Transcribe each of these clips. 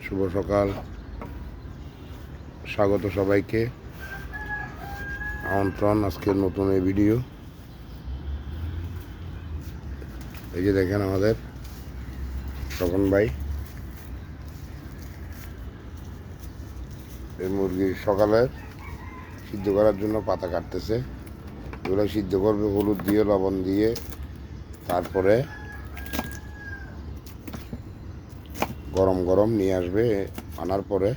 শুভ সকাল, স্বাগত সবাইকে, আমন্ত্রণ আজকের নতুন এই ভিডিও। এই যে দেখেন আমাদের তখন ভাই এই মুরগির সকালে সিদ্ধ করার জন্য পাতা কাটতেছে। এগুলো সিদ্ধ করবে হলুদ দিয়ে, লবণ দিয়ে, তারপরে গরম গরম নিয়ে আসবে। আনার পরে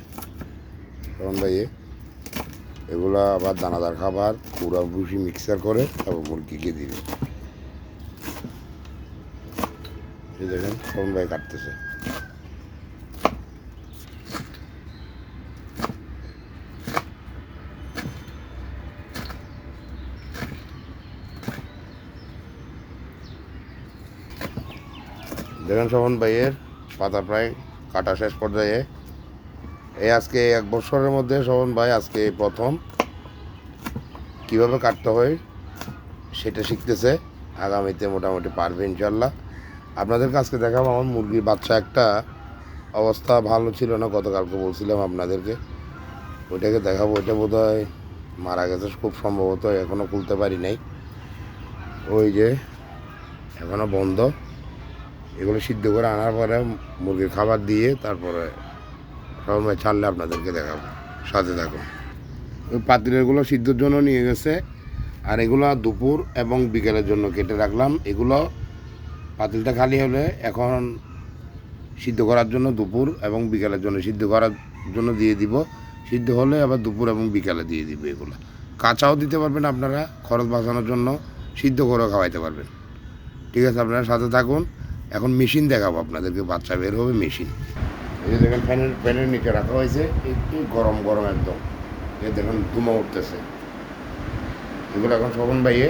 তখন ভাই এগুলো আবার দানাদার খাবার পুরা ভুসি মিক্সার করে তারপর মুরগিকে দিবে। দেখেন তখন ভাই কাটতেছে। দেখেন শোভন ভাইয়ের পাতা প্রায় কাটা শেষ পর্যায়ে। এই আজকে 1 বছরের মধ্যে শোভন ভাই আজকে প্রথম কিভাবে কাটতে হয় সেটা শিখতেছে। আগামীতে মোটামুটি পারবে ইনশাল্লাহ। আপনাদের কাছকে দেখাবো আমার মুরগির বাচ্চা একটা অবস্থা ভালো ছিল না, গতকালকে বলছিলাম আপনাদেরকে, ওইটাকে দেখাবো। ওইটা বোধ হয় মারা গেছে খুব সম্ভবত, এখনও খুলতে পারি নাই। ওই যে এখনও বন্ধ। এগুলো সিদ্ধ করে আনার পরে মুরগির খাবার দিয়ে তারপরে সবাই ছাড়লে আপনাদেরকে দেখাবো, সাথে থাকুন। ওই পাতিলেরগুলো সিদ্ধর জন্য নিয়ে গেছে, আর এগুলো দুপুর এবং বিকেলের জন্য কেটে রাখলাম। এগুলো পাতিলটা খালি হলে এখন সিদ্ধ করার জন্য দুপুর এবং বিকেলের জন্য সিদ্ধ করার জন্য দিয়ে দিব। সিদ্ধ হলে আবার দুপুর এবং বিকেলে দিয়ে দিব। এগুলো কাঁচাও দিতে পারবেন আপনারা, খরচ বাঁচানোর জন্য সিদ্ধ করেও খাওয়াইতে পারবেন। ঠিক আছে, আপনারা সাথে থাকুন। এখন মেশিন দেখাবো আপনাদেরকে, বাচ্চা বের হবে মেশিন। এই যে দেখেন ফ্যানের নিচে রাখা হয়েছে, একটু গরম গরম একদম। এই দেখুন ধুমা উঠতেছে। এগুলো এখন শোভন ভাইয়ে,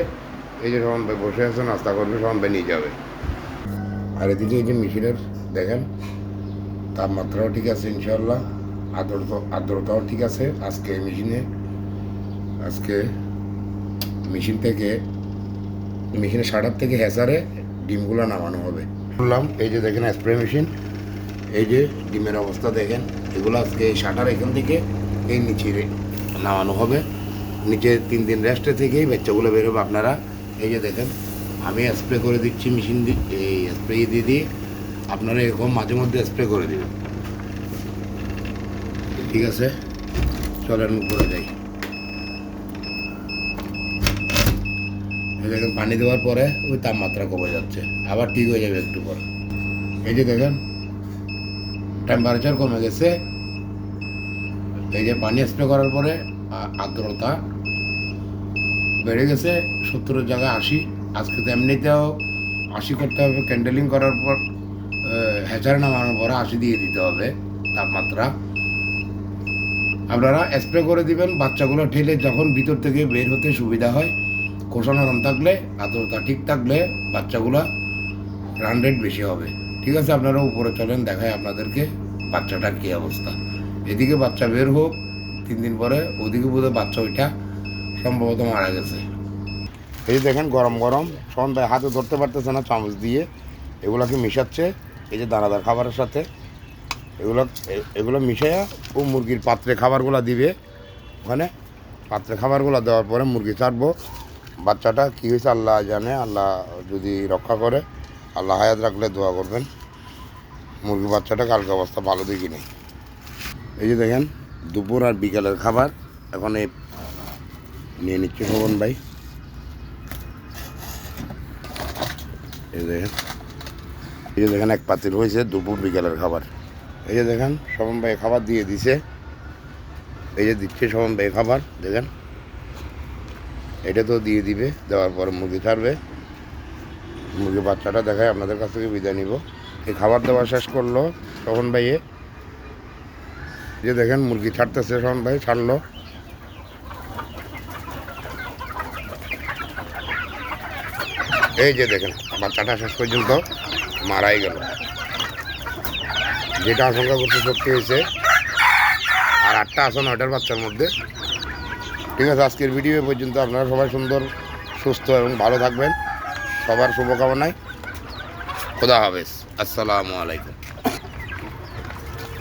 এই যে শোভন ভাই বসে আছে, নাস্তা করবে, শোভন ভাই নিয়ে যাবে। আর এদিকে এই যে মেশিনের দেখেন তাপমাত্রাও ঠিক আছে ইনশাল্লাহ, আর্দ্রতাও ঠিক আছে। আজকে মেশিনের শাটার থেকে হ্যাচারে ডিমগুলো নামানো হবে। বললাম এই যে দেখেন স্প্রে মেশিন, এই যে ডিমের অবস্থা দেখেন। এগুলো আজকে এই শাটার এখান থেকে এই নিচে নামানো হবে। নিচে 3 দিন রেস্টে থেকেই বাচ্চাগুলো বেরোবে। আপনারা এই যে দেখেন আমি স্প্রে করে দিচ্ছি, মেশিন এই স্প্রে দিয়ে আপনারা এরকম মাঝে মধ্যে স্প্রে করে দেবেন। ঠিক আছে, চলেন উপরে যাই। দেখেন পানি দেওয়ার পরে ওই তাপমাত্রা কমে যাচ্ছে, আবার ঠিক হয়ে যাবে একটু পর। এই যে দেখেন টেম্পারেচার কমে গেছে। এই যে পানি স্প্রে করার পরে আর্দ্রতা বেড়ে গেছে 70-এর জায়গায় 80। আজকে তো এমনিতেও 80 করতে হবে, ক্যান্ডেলিং করার পর হ্যাচারে নামানোর পরে 80 দিয়ে দিতে হবে তাপমাত্রা। আপনারা স্প্রে করে দিবেন, বাচ্চাগুলো ঠেলে যখন ভিতর থেকে বের হতে সুবিধা হয়। খোসা নরম থাকলে, আর্দ্রতা ঠিক থাকলে বাচ্চাগুলো রান রেট বেশি হবে। ঠিক আছে, আপনারা উপরে চলেন, দেখায় আপনাদেরকে বাচ্চাটার কী অবস্থা। এদিকে বাচ্চা বের হোক 3 দিন পরে, ওদিকে বোধহয় বাচ্চা ওইটা সম্ভবত মারা গেছে। এই যে দেখেন গরম গরম, সন্ধ্যায় হাতে ধরতে পারতেছে না, চামচ দিয়ে এগুলোকে মিশাচ্ছে এই যে দানাদার খাবারের সাথে। এগুলো মিশাইয়া ও মুরগির পাত্রে খাবারগুলো দিবে। ওখানে পাত্রে খাবারগুলো দেওয়ার পরে মুরগি ছাড়বো। বাচ্চাটা কী হয়েছে আল্লাহ জানে, আল্লাহ যদি রক্ষা করে, আল্লাহ হায়াত রাখলে দোয়া করবেন। মুরগি বাচ্চাটা কালকে অবস্থা ভালো দেখি নেই। এই যে দেখেন দুপুর আর বিকালের খাবার এখন নিয়ে নিচ্ছে শোভন ভাই। এই যে দেখেন এক পাতিল হয়েছে দুপুর বিকালের খাবার। এই যে দেখেন শোভন ভাই খাবার দিয়ে দিছে। এই যে দিচ্ছে শোভন ভাই খাবার, দেখেন এটা তো দিয়ে দিবে। দেওয়ার পরে মুরগি ছাড়বে। মুরগি বাচ্চাটা দেখায় আপনাদের কাছ থেকে বিদায় নিব। এই খাবার দেওয়া শেষ করলো শোভন ভাইয়ে। যে দেখেন মুরগি ছাড়তেছে, শোভন ভাই ছাড়লো। এই যে দেখেন বাচ্চাটা শেষ পর্যন্ত মারাই গেল। যেটা আশঙ্কা করতে সত্যি হয়েছে। আর 8টা আছে 9টার বাচ্চার মধ্যে। ঠিক আছে, আজকের ভিডিও পর্যন্ত। আপনারা সবাই সুন্দর, সুস্থ এবং ভালো থাকবেন। সবার শুভকামনায়। খোদা হাফেজ। আসসালামু আলাইকুম।